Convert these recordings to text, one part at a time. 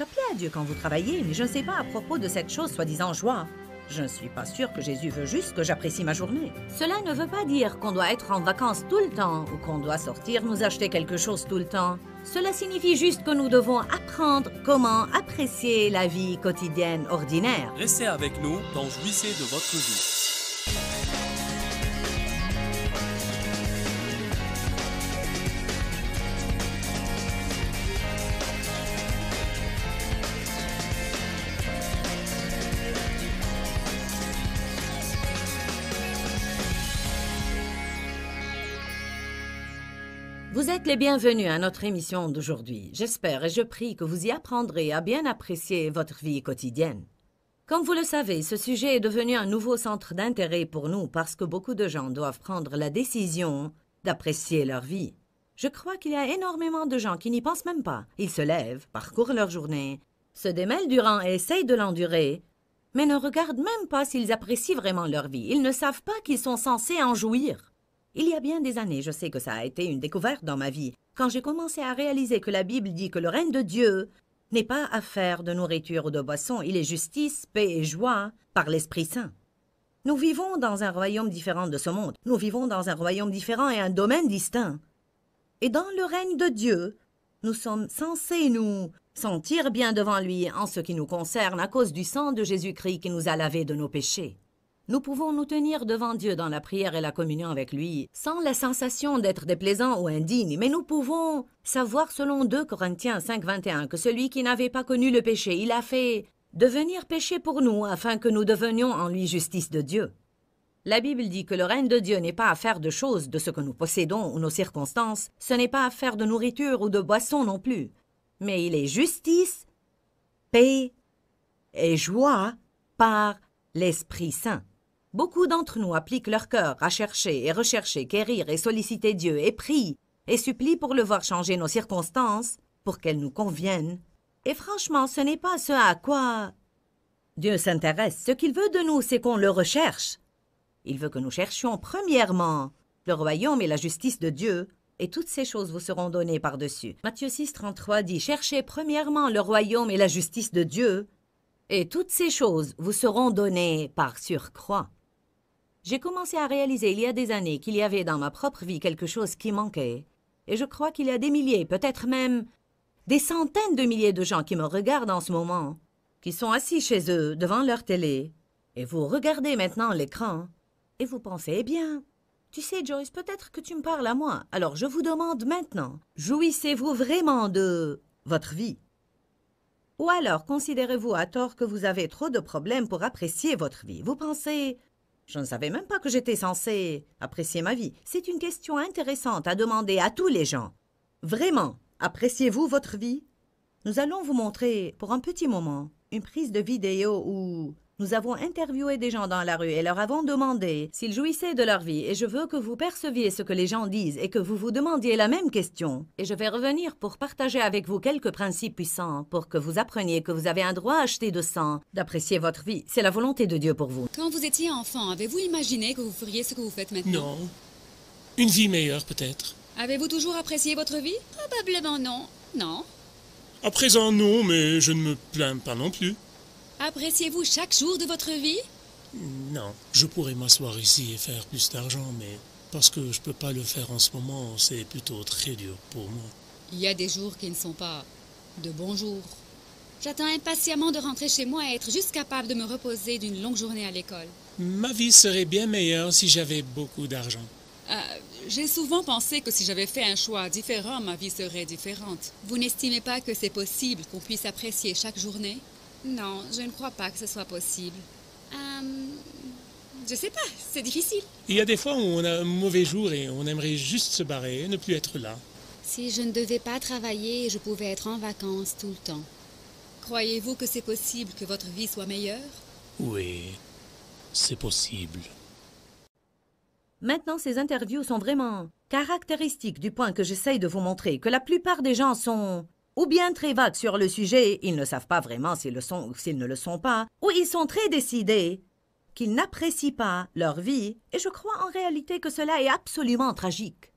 Ça plaît à Dieu quand vous travaillez, mais je ne sais pas à propos de cette chose soi-disant joie. Je ne suis pas sûre que Jésus veut juste que j'apprécie ma journée. Cela ne veut pas dire qu'on doit être en vacances tout le temps ou qu'on doit sortir nous acheter quelque chose tout le temps. Cela signifie juste que nous devons apprendre comment apprécier la vie quotidienne ordinaire. Restez avec nous dans Jouissez de votre vie. Vous êtes les bienvenus à notre émission d'aujourd'hui. J'espère et je prie que vous y apprendrez à bien apprécier votre vie quotidienne. Comme vous le savez, ce sujet est devenu un nouveau centre d'intérêt pour nous parce que beaucoup de gens doivent prendre la décision d'apprécier leur vie. Je crois qu'il y a énormément de gens qui n'y pensent même pas. Ils se lèvent, parcourent leur journée, se démêlent du rang et essayent de l'endurer, mais ne regardent même pas s'ils apprécient vraiment leur vie. Ils ne savent pas qu'ils sont censés en jouir. Il y a bien des années, je sais que ça a été une découverte dans ma vie, quand j'ai commencé à réaliser que la Bible dit que le règne de Dieu n'est pas affaire de nourriture ou de boisson, il est justice, paix et joie par l'Esprit Saint. Nous vivons dans un royaume différent de ce monde. Nous vivons dans un royaume différent et un domaine distinct. Et dans le règne de Dieu, nous sommes censés nous sentir bien devant lui en ce qui nous concerne à cause du sang de Jésus-Christ qui nous a lavés de nos péchés. Nous pouvons nous tenir devant Dieu dans la prière et la communion avec lui, sans la sensation d'être déplaisants ou indignes, mais nous pouvons savoir selon 2 Corinthiens 5:21 que celui qui n'avait pas connu le péché, il a fait devenir péché pour nous, afin que nous devenions en lui justice de Dieu. La Bible dit que le règne de Dieu n'est pas affaire de choses, de ce que nous possédons ou nos circonstances, ce n'est pas affaire de nourriture ou de boisson non plus, mais il est justice, paix et joie par l'Esprit Saint. Beaucoup d'entre nous appliquent leur cœur à chercher et rechercher, quérir et solliciter Dieu et prient et supplient pour le voir changer nos circonstances pour qu'elles nous conviennent. Et franchement, ce n'est pas ce à quoi Dieu s'intéresse. Ce qu'il veut de nous, c'est qu'on le recherche. Il veut que nous cherchions premièrement le royaume et la justice de Dieu, et toutes ces choses vous seront données par-dessus. Matthieu 6:33 dit « Cherchez premièrement le royaume et la justice de Dieu, et toutes ces choses vous seront données par surcroît. » J'ai commencé à réaliser il y a des années qu'il y avait dans ma propre vie quelque chose qui manquait. Et je crois qu'il y a des milliers, peut-être même des centaines de milliers de gens qui me regardent en ce moment, qui sont assis chez eux devant leur télé, et vous regardez maintenant l'écran, et vous pensez, eh bien, tu sais Joyce, peut-être que tu me parles à moi. Alors je vous demande maintenant, jouissez-vous vraiment de votre vie? Ou alors considérez-vous à tort que vous avez trop de problèmes pour apprécier votre vie? Vous pensez... Je ne savais même pas que j'étais censée apprécier ma vie. C'est une question intéressante à demander à tous les gens. Vraiment, appréciez-vous votre vie? Nous allons vous montrer, pour un petit moment, une prise de vidéo où nous avons interviewé des gens dans la rue et leur avons demandé s'ils jouissaient de leur vie. Et je veux que vous perceviez ce que les gens disent et que vous vous demandiez la même question. Et je vais revenir pour partager avec vous quelques principes puissants pour que vous appreniez que vous avez un droit acheté de sang d'apprécier votre vie. C'est la volonté de Dieu pour vous. Quand vous étiez enfant, avez-vous imaginé que vous feriez ce que vous faites maintenant? Non. Une vie meilleure, peut-être. Avez-vous toujours apprécié votre vie? Probablement non. Non. À présent, non, mais je ne me plains pas non plus. Appréciez-vous chaque jour de votre vie? Non. Je pourrais m'asseoir ici et faire plus d'argent, mais parce que je peux pas le faire en ce moment, c'est plutôt très dur pour moi. Il y a des jours qui ne sont pas de bons jours. J'attends impatiemment de rentrer chez moi et être juste capable de me reposer d'une longue journée à l'école. Ma vie serait bien meilleure si j'avais beaucoup d'argent. J'ai souvent pensé que si j'avais fait un choix différent, ma vie serait différente. Vous n'estimez pas que c'est possible qu'on puisse apprécier chaque journée? Non, je ne crois pas que ce soit possible. Je sais pas, c'est difficile. Il y a des fois où on a un mauvais jour et on aimerait juste se barrer et ne plus être là. Si je ne devais pas travailler, je pouvais être en vacances tout le temps. Croyez-vous que c'est possible que votre vie soit meilleure? Oui, c'est possible. Maintenant, ces interviews sont vraiment caractéristiques du point que j'essaye de vous montrer, que la plupart des gens sont ou bien très vagues sur le sujet, ils ne savent pas vraiment s'ils le sont ou s'ils ne le sont pas, ou ils sont très décidés qu'ils n'apprécient pas leur vie, et je crois en réalité que cela est absolument tragique.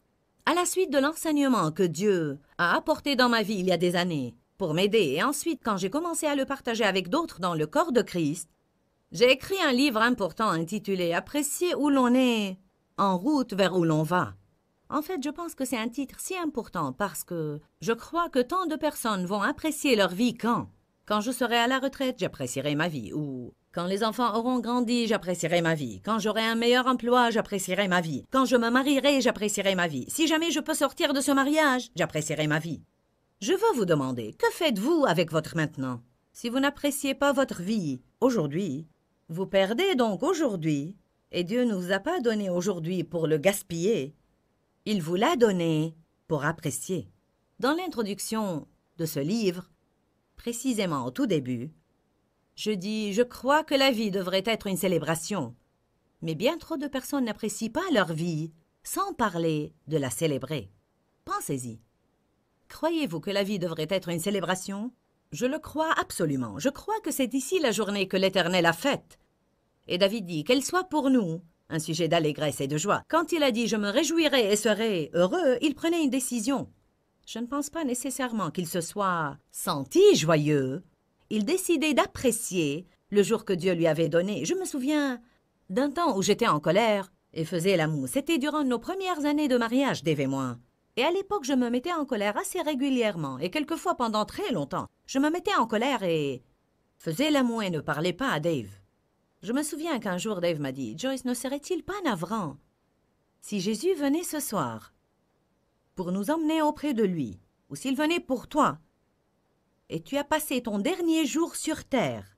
À la suite de l'enseignement que Dieu a apporté dans ma vie il y a des années, pour m'aider et ensuite, quand j'ai commencé à le partager avec d'autres dans le corps de Christ, j'ai écrit un livre important intitulé « Apprécier où l'on est, en route vers où l'on va ». En fait, je pense que c'est un titre si important parce que je crois que tant de personnes vont apprécier leur vie quand je serai à la retraite, j'apprécierai ma vie, ou quand les enfants auront grandi, j'apprécierai ma vie, quand j'aurai un meilleur emploi, j'apprécierai ma vie, quand je me marierai, j'apprécierai ma vie, si jamais je peux sortir de ce mariage, j'apprécierai ma vie. Je veux vous demander, que faites-vous avec votre maintenant? Si vous n'appréciez pas votre vie aujourd'hui, vous perdez donc aujourd'hui, et Dieu ne vous a pas donné aujourd'hui pour le gaspiller. Il vous l'a donné pour apprécier. Dans l'introduction de ce livre, précisément au tout début, je dis « Je crois que la vie devrait être une célébration ». Mais bien trop de personnes n'apprécient pas leur vie sans parler de la célébrer. Pensez-y. Croyez-vous que la vie devrait être une célébration? Je le crois absolument. Je crois que c'est ici la journée que l'Éternel a faite. Et David dit « Qu'elle soit pour nous un sujet d'allégresse et de joie ». Quand il a dit « Je me réjouirai et serai heureux », il prenait une décision. Je ne pense pas nécessairement qu'il se soit senti joyeux. Il décidait d'apprécier le jour que Dieu lui avait donné. Je me souviens d'un temps où j'étais en colère et faisais la moue. C'était durant nos premières années de mariage, Dave et moi. Et à l'époque, je me mettais en colère assez régulièrement et quelquefois pendant très longtemps. Je me mettais en colère et faisais la moue et ne parlais pas à Dave. Je me souviens qu'un jour, Dave m'a dit « Joyce, ne serait-il pas navrant si Jésus venait ce soir pour nous emmener auprès de lui, ou s'il venait pour toi, et tu as passé ton dernier jour sur terre,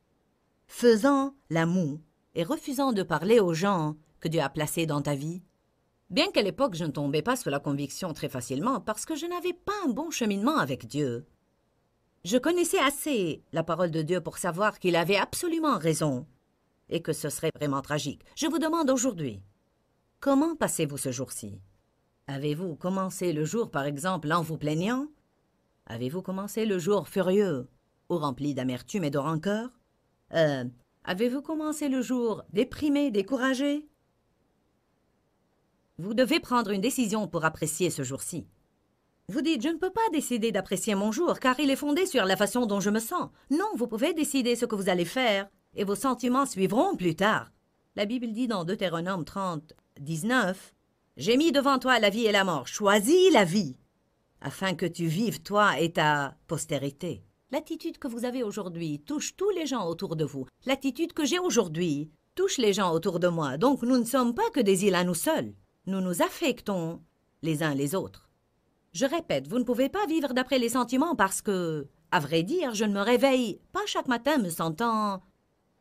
faisant la moue et refusant de parler aux gens que Dieu a placés dans ta vie ?» Bien qu'à l'époque je ne tombais pas sous la conviction très facilement parce que je n'avais pas un bon cheminement avec Dieu. Je connaissais assez la parole de Dieu pour savoir qu'il avait absolument raison et que ce serait vraiment tragique. Je vous demande aujourd'hui, comment passez-vous ce jour-ci? Avez-vous commencé le jour, par exemple, en vous plaignant? Avez-vous commencé le jour furieux ou rempli d'amertume et de rancœur? Avez-vous commencé le jour déprimé, découragé? Vous devez prendre une décision pour apprécier ce jour-ci. Vous dites, je ne peux pas décider d'apprécier mon jour car il est fondé sur la façon dont je me sens. Non, vous pouvez décider ce que vous allez faire et vos sentiments suivront plus tard. La Bible dit dans Deutéronome 30, 19, « J'ai mis devant toi la vie et la mort. Choisis la vie, afin que tu vives toi et ta postérité. » L'attitude que vous avez aujourd'hui touche tous les gens autour de vous. L'attitude que j'ai aujourd'hui touche les gens autour de moi. Donc nous ne sommes pas que des îles à nous seuls. Nous nous affectons les uns les autres. Je répète, vous ne pouvez pas vivre d'après les sentiments parce que, à vrai dire, je ne me réveille pas chaque matin me sentant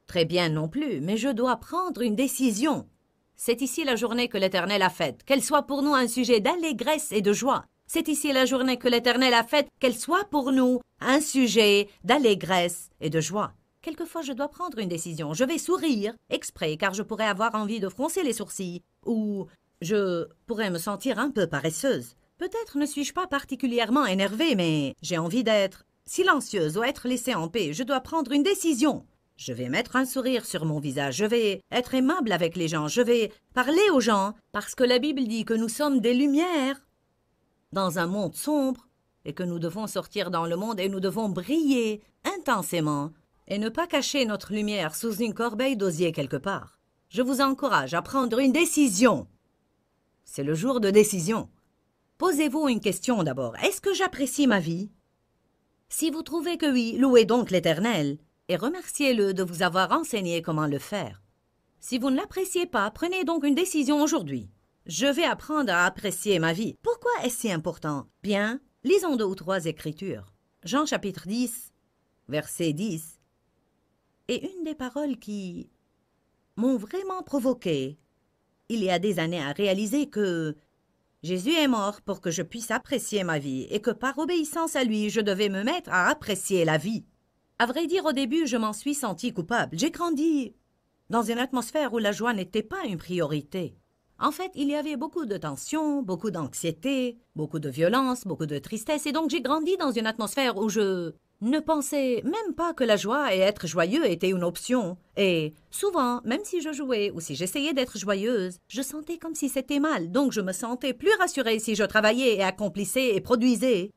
très bien non plus, mais je dois prendre une décision. C'est ici la journée que l'Éternel a faite, qu'elle soit pour nous un sujet d'allégresse et de joie. C'est ici la journée que l'Éternel a faite, qu'elle soit pour nous un sujet d'allégresse et de joie. Quelquefois, je dois prendre une décision. Je vais sourire, exprès, car je pourrais avoir envie de froncer les sourcils, ou je pourrais me sentir un peu paresseuse. Peut-être ne suis-je pas particulièrement énervée, mais j'ai envie d'être silencieuse ou être laissée en paix. Je dois prendre une décision. Je vais mettre un sourire sur mon visage, je vais être aimable avec les gens, je vais parler aux gens, parce que la Bible dit que nous sommes des lumières dans un monde sombre et que nous devons sortir dans le monde et nous devons briller intensément et ne pas cacher notre lumière sous une corbeille d'osier quelque part. Je vous encourage à prendre une décision. C'est le jour de décision. Posez-vous une question d'abord. Est-ce que j'apprécie ma vie? Si vous trouvez que oui, louez donc l'Éternel et remerciez-le de vous avoir enseigné comment le faire. Si vous ne l'appréciez pas, prenez donc une décision aujourd'hui. Je vais apprendre à apprécier ma vie. Pourquoi est-ce si important? Bien, lisons 2 ou 3 écritures. Jean chapitre 10, verset 10. Et une des paroles qui m'ont vraiment provoqué, il y a des années, à réaliser que Jésus est mort pour que je puisse apprécier ma vie et que par obéissance à lui, je devais me mettre à apprécier la vie. À vrai dire, au début, je m'en suis sentie coupable. J'ai grandi dans une atmosphère où la joie n'était pas une priorité. En fait, il y avait beaucoup de tensions, beaucoup d'anxiété, beaucoup de violence, beaucoup de tristesse, et donc j'ai grandi dans une atmosphère où je ne pensais même pas que la joie et être joyeux était une option. Et souvent, même si je jouais ou si j'essayais d'être joyeuse, je sentais comme si c'était mal, donc je me sentais plus rassurée si je travaillais et accomplissais et produisais.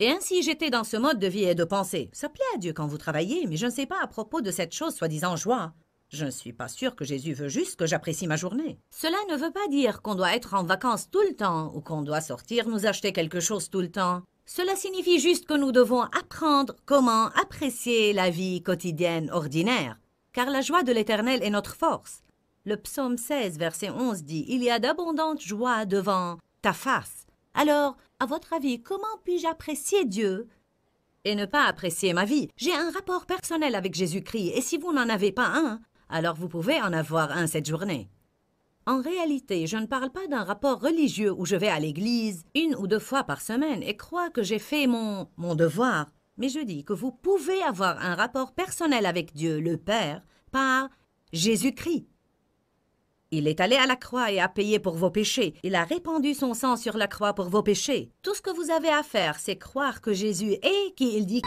Et ainsi j'étais dans ce mode de vie et de pensée. Ça plaît à Dieu quand vous travaillez, mais je ne sais pas à propos de cette chose soi-disant joie. Je ne suis pas sûre que Jésus veut juste que j'apprécie ma journée. Cela ne veut pas dire qu'on doit être en vacances tout le temps ou qu'on doit sortir nous acheter quelque chose tout le temps. Cela signifie juste que nous devons apprendre comment apprécier la vie quotidienne ordinaire, car la joie de l'Éternel est notre force. Le psaume 16, verset 11 dit « Il y a d'abondantes joies devant ta face ». Alors, à votre avis, comment puis-je apprécier Dieu et ne pas apprécier ma vie? J'ai un rapport personnel avec Jésus-Christ, et si vous n'en avez pas un, alors vous pouvez en avoir un cette journée. En réalité, je ne parle pas d'un rapport religieux où je vais à l'église 1 ou 2 fois par semaine et crois que j'ai fait mon devoir, mais je dis que vous pouvez avoir un rapport personnel avec Dieu, le Père, par Jésus-Christ. Il est allé à la croix et a payé pour vos péchés. Il a répandu son sang sur la croix pour vos péchés. Tout ce que vous avez à faire, c'est croire que Jésus est qui il dit.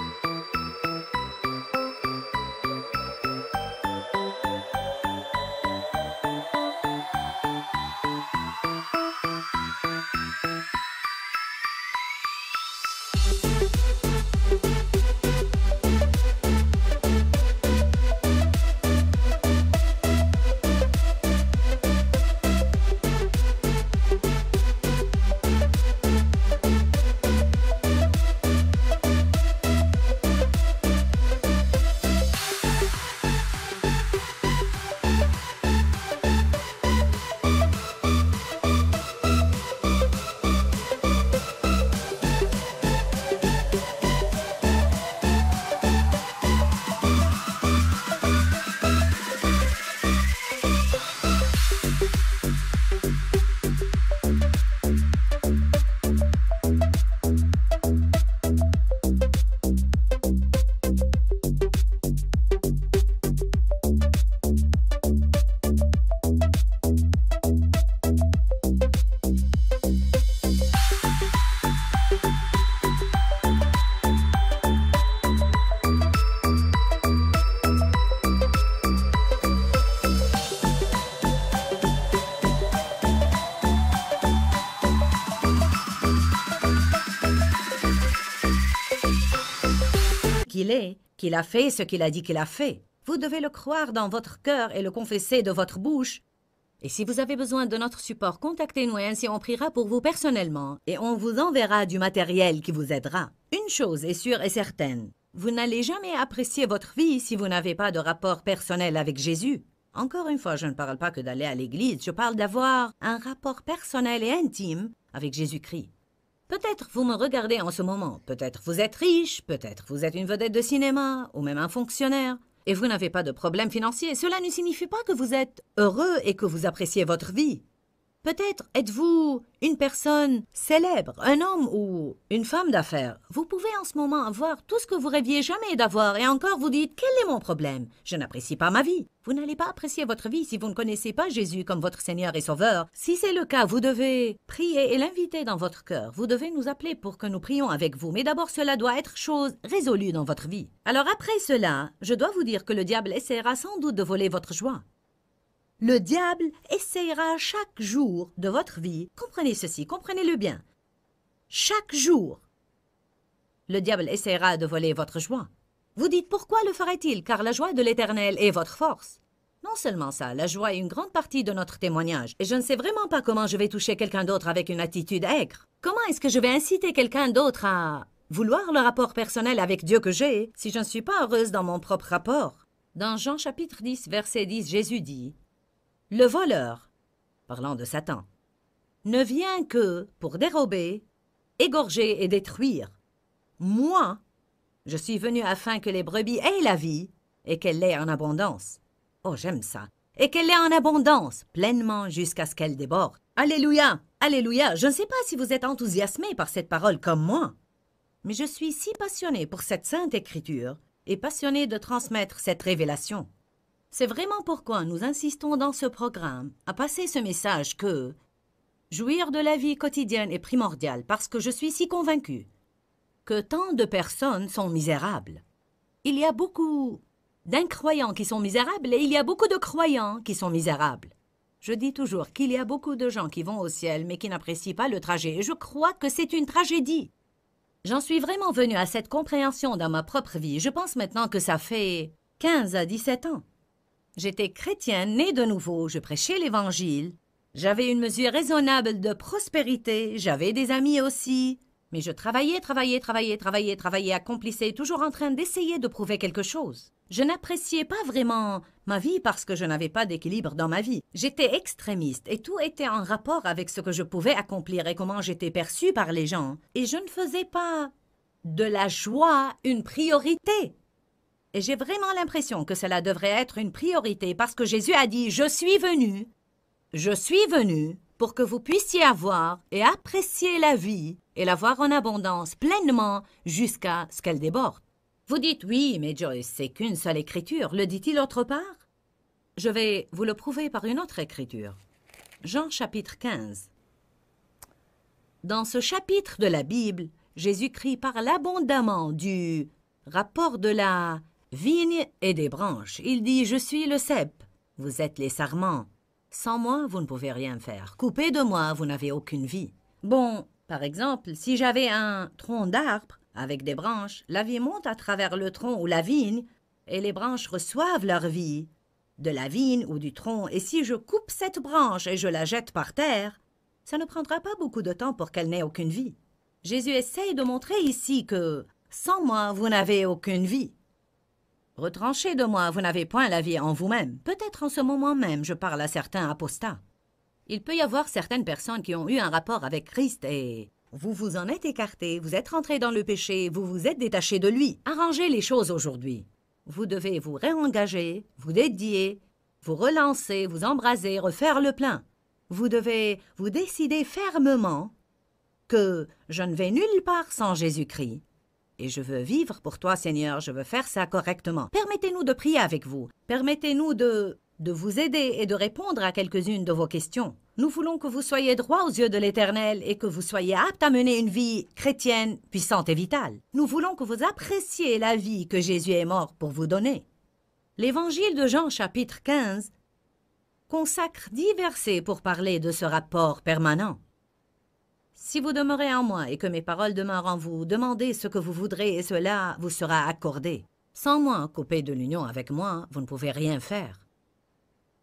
Qu'il a fait ce qu'il a dit qu'il a fait. Vous devez le croire dans votre cœur et le confesser de votre bouche. Et si vous avez besoin de notre support, contactez-nous et ainsi on priera pour vous personnellement et on vous enverra du matériel qui vous aidera. Une chose est sûre et certaine, vous n'allez jamais apprécier votre vie si vous n'avez pas de rapport personnel avec Jésus. Encore une fois, je ne parle pas que d'aller à l'église, je parle d'avoir un rapport personnel et intime avec Jésus-Christ. Peut-être vous me regardez en ce moment, peut-être vous êtes riche, peut-être vous êtes une vedette de cinéma, ou même un fonctionnaire, et vous n'avez pas de problème financier. Cela ne signifie pas que vous êtes heureux et que vous appréciez votre vie. Peut-être êtes-vous une personne célèbre, un homme ou une femme d'affaires. Vous pouvez en ce moment avoir tout ce que vous rêviez jamais d'avoir et encore vous dites « Quel est mon problème? Je n'apprécie pas ma vie. » Vous n'allez pas apprécier votre vie si vous ne connaissez pas Jésus comme votre Seigneur et Sauveur. Si c'est le cas, vous devez prier et l'inviter dans votre cœur. Vous devez nous appeler pour que nous prions avec vous. Mais d'abord, cela doit être chose résolue dans votre vie. Alors après cela, je dois vous dire que le diable essaiera sans doute de voler votre joie. Le diable essayera chaque jour de votre vie. Comprenez ceci, comprenez-le bien. Chaque jour, le diable essaiera de voler votre joie. Vous dites pourquoi le ferait-il? Car la joie de l'Éternel est votre force. Non seulement ça, la joie est une grande partie de notre témoignage. Et je ne sais vraiment pas comment je vais toucher quelqu'un d'autre avec une attitude aigre. Comment est-ce que je vais inciter quelqu'un d'autre à vouloir le rapport personnel avec Dieu que j'ai si je ne suis pas heureuse dans mon propre rapport? Dans Jean chapitre 10, verset 10, Jésus dit « Le voleur, parlant de Satan, ne vient que pour dérober, égorger et détruire. Moi, je suis venu afin que les brebis aient la vie et qu'elle l'ait en abondance. Oh, j'aime ça. Et qu'elle l'ait en abondance, pleinement jusqu'à ce qu'elle déborde. Alléluia! Alléluia! Je ne sais pas si vous êtes enthousiasmé par cette parole comme moi, mais je suis si passionné pour cette sainte écriture et passionné de transmettre cette révélation. C'est vraiment pourquoi nous insistons dans ce programme à passer ce message que jouir de la vie quotidienne est primordial parce que je suis si convaincu que tant de personnes sont misérables. Il y a beaucoup d'incroyants qui sont misérables et il y a beaucoup de croyants qui sont misérables. Je dis toujours qu'il y a beaucoup de gens qui vont au ciel mais qui n'apprécient pas le trajet et je crois que c'est une tragédie. J'en suis vraiment venue à cette compréhension dans ma propre vie. Je pense maintenant que ça fait 15 à 17 ans. J'étais chrétienne, née de nouveau, je prêchais l'Évangile. J'avais une mesure raisonnable de prospérité, j'avais des amis aussi. Mais je travaillais, accomplissais, toujours en train d'essayer de prouver quelque chose. Je n'appréciais pas vraiment ma vie parce que je n'avais pas d'équilibre dans ma vie. J'étais extrémiste et tout était en rapport avec ce que je pouvais accomplir et comment j'étais perçue par les gens. Et je ne faisais pas de la joie une priorité. Et j'ai vraiment l'impression que cela devrait être une priorité parce que Jésus a dit « Je suis venu pour que vous puissiez avoir et apprécier la vie et l'avoir en abondance pleinement jusqu'à ce qu'elle déborde. » Vous dites « Oui, mais Joyce, c'est qu'une seule écriture. Le dit-il autre part? » Je vais vous le prouver par une autre écriture. Jean chapitre 15. Dans ce chapitre de la Bible, Jésus-Christ parle abondamment du rapport de la vigne et des branches. Il dit « Je suis le cep, vous êtes les sarments. Sans moi, vous ne pouvez rien faire. Coupé de moi, vous n'avez aucune vie. » Bon, par exemple, si j'avais un tronc d'arbre avec des branches, la vie monte à travers le tronc ou la vigne et les branches reçoivent leur vie de la vigne ou du tronc. Et si je coupe cette branche et je la jette par terre, ça ne prendra pas beaucoup de temps pour qu'elle n'ait aucune vie. Jésus essaye de montrer ici que sans moi, vous n'avez aucune vie. Retranchez de moi, vous n'avez point la vie en vous-même. Peut-être en ce moment même, je parle à certains apostats. Il peut y avoir certaines personnes qui ont eu un rapport avec Christ et vous vous en êtes écarté, vous êtes rentré dans le péché, vous vous êtes détaché de lui. Arrangez les choses aujourd'hui. Vous devez vous réengager, vous dédier, vous relancer, vous embraser, refaire le plein. Vous devez vous décider fermement que je ne vais nulle part sans Jésus-Christ. Et je veux vivre pour toi, Seigneur, je veux faire ça correctement. Permettez-nous de prier avec vous. Permettez-nous de vous aider et de répondre à quelques-unes de vos questions. Nous voulons que vous soyez droit aux yeux de l'Éternel et que vous soyez apte à mener une vie chrétienne, puissante et vitale. Nous voulons que vous appréciez la vie que Jésus est mort pour vous donner. L'Évangile de Jean, chapitre 15, consacre 10 versets pour parler de ce rapport permanent. Si vous demeurez en moi et que mes paroles demeurent en vous, demandez ce que vous voudrez et cela vous sera accordé. Sans moi, coupé de l'union avec moi, vous ne pouvez rien faire.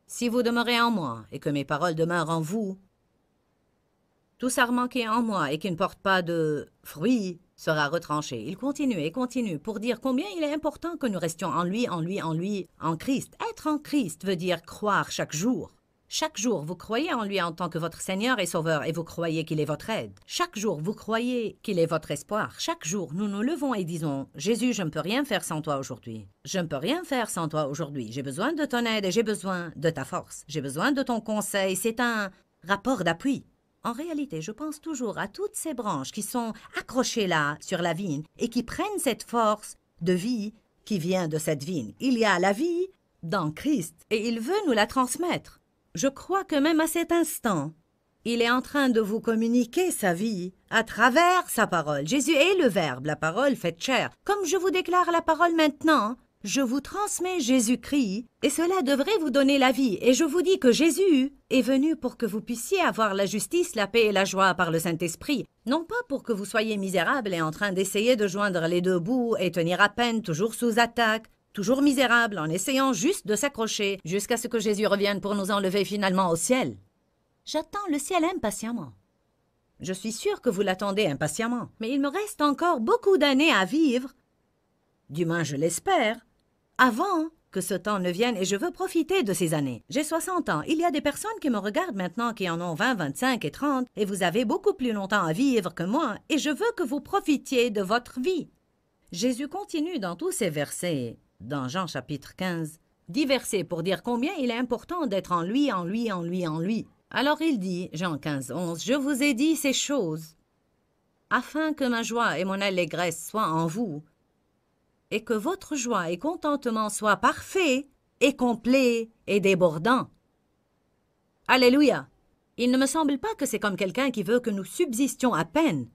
Si vous demeurez en moi et que mes paroles demeurent en vous, tout sarment qui est en moi et qui ne porte pas de fruits sera retranché. Il continue et continue pour dire combien il est important que nous restions en lui, en Christ. Être en Christ veut dire croire chaque jour. Chaque jour, vous croyez en lui en tant que votre Seigneur et Sauveur et vous croyez qu'il est votre aide. Chaque jour, vous croyez qu'il est votre espoir. Chaque jour, nous nous levons et disons « Jésus, je ne peux rien faire sans toi aujourd'hui. Je ne peux rien faire sans toi aujourd'hui. J'ai besoin de ton aide et j'ai besoin de ta force. J'ai besoin de ton conseil. » C'est un rapport d'appui. En réalité, je pense toujours à toutes ces branches qui sont accrochées là, sur la vigne, et qui prennent cette force de vie qui vient de cette vigne. Il y a la vie dans Christ et il veut nous la transmettre. Je crois que même à cet instant, il est en train de vous communiquer sa vie à travers sa parole. Jésus est le Verbe, la parole faite chair. Comme je vous déclare la parole maintenant, je vous transmets Jésus-Christ et cela devrait vous donner la vie. Et je vous dis que Jésus est venu pour que vous puissiez avoir la justice, la paix et la joie par le Saint-Esprit. Non pas pour que vous soyez misérable et en train d'essayer de joindre les deux bouts et tenir à peine, toujours sous attaque. Toujours misérable, en essayant juste de s'accrocher jusqu'à ce que Jésus revienne pour nous enlever finalement au ciel. J'attends le ciel impatiemment. Je suis sûre que vous l'attendez impatiemment, mais il me reste encore beaucoup d'années à vivre, du moins je l'espère, avant que ce temps ne vienne et je veux profiter de ces années. J'ai 60 ans. Il y a des personnes qui me regardent maintenant qui en ont 20, 25 et 30 et vous avez beaucoup plus longtemps à vivre que moi et je veux que vous profitiez de votre vie. Jésus continue dans tous ces versets. Dans Jean chapitre 15, 10 versets pour dire combien il est important d'être en lui. Alors il dit, Jean 15, 11, « Je vous ai dit ces choses, afin que ma joie et mon allégresse soient en vous, et que votre joie et contentement soient parfaits et complets et débordants. » Alléluia! Il ne me semble pas que c'est comme quelqu'un qui veut que nous subsistions à peine.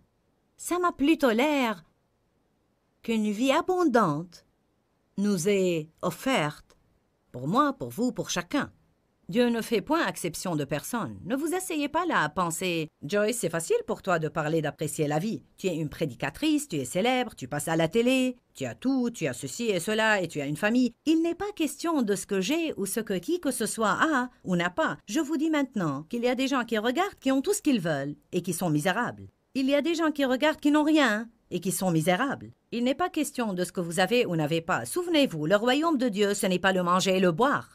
Ça m'a plutôt l'air qu'une vie abondante nous est offerte, pour moi, pour vous, pour chacun. Dieu ne fait point exception de personne. Ne vous asseyez pas là à penser « Joyce, c'est facile pour toi de parler d'apprécier la vie. Tu es une prédicatrice, tu es célèbre, tu passes à la télé, tu as tout, tu as ceci et cela et tu as une famille. » Il n'est pas question de ce que j'ai ou ce que qui que ce soit a ou n'a pas. Je vous dis maintenant qu'il y a des gens qui regardent qui ont tout ce qu'ils veulent et qui sont misérables. Il y a des gens qui regardent qui n'ont rien et qui sont misérables. Il n'est pas question de ce que vous avez ou n'avez pas. Souvenez-vous, le royaume de Dieu, ce n'est pas le manger et le boire.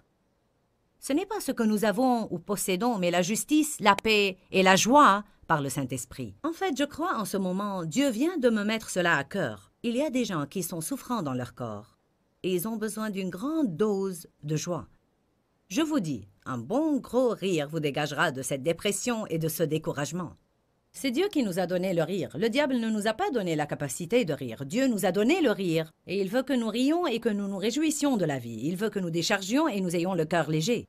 Ce n'est pas ce que nous avons ou possédons, mais la justice, la paix et la joie par le Saint-Esprit. En fait, je crois en ce moment, Dieu vient de me mettre cela à cœur. Il y a des gens qui sont souffrants dans leur corps et ils ont besoin d'une grande dose de joie. Je vous dis, un bon gros rire vous dégagera de cette dépression et de ce découragement. C'est Dieu qui nous a donné le rire. Le diable ne nous a pas donné la capacité de rire. Dieu nous a donné le rire et il veut que nous rions et que nous nous réjouissions de la vie. Il veut que nous déchargions et nous ayons le cœur léger.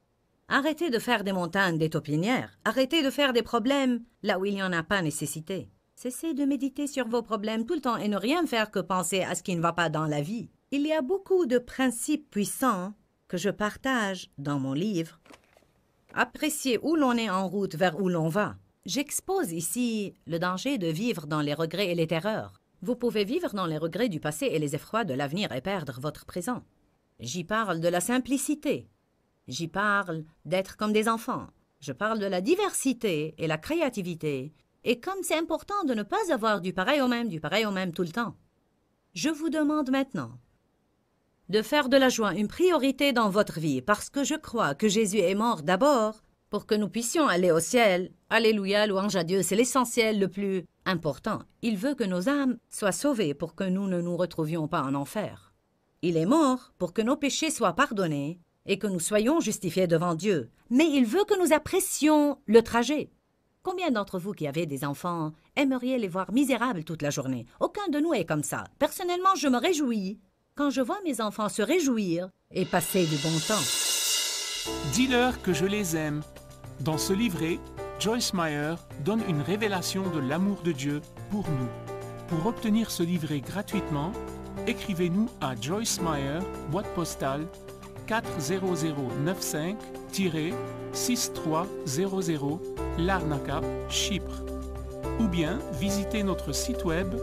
Arrêtez de faire des montagnes des taupinières. Arrêtez de faire des problèmes là où il n'y en a pas nécessité. Cessez de méditer sur vos problèmes tout le temps et ne rien faire que penser à ce qui ne va pas dans la vie. Il y a beaucoup de principes puissants que je partage dans mon livre. Appréciez où l'on est en route vers où l'on va. J'expose ici le danger de vivre dans les regrets et les terreurs. Vous pouvez vivre dans les regrets du passé et les effrois de l'avenir et perdre votre présent. J'y parle de la simplicité. J'y parle d'être comme des enfants. Je parle de la diversité et la créativité. Et comme c'est important de ne pas avoir du pareil au même tout le temps. Je vous demande maintenant de faire de la joie une priorité dans votre vie parce que je crois que Jésus est mort d'abord pour que nous puissions aller au ciel. Alléluia, louange à Dieu, c'est l'essentiel le plus important. Il veut que nos âmes soient sauvées pour que nous ne nous retrouvions pas en enfer. Il est mort pour que nos péchés soient pardonnés et que nous soyons justifiés devant Dieu. Mais il veut que nous apprécions le trajet. Combien d'entre vous qui avez des enfants aimeriez les voir misérables toute la journée? Aucun de nous est comme ça. Personnellement, je me réjouis quand je vois mes enfants se réjouir et passer du bon temps. Dis-leur que je les aime. Dans ce livret, Joyce Meyer donne une révélation de l'amour de Dieu pour nous. Pour obtenir ce livret gratuitement, écrivez-nous à Joyce Meyer, boîte postale 40095-6300 Larnaca, Chypre. Ou bien visitez notre site web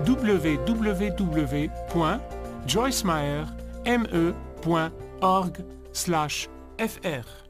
www.joycemeyer.org/fr.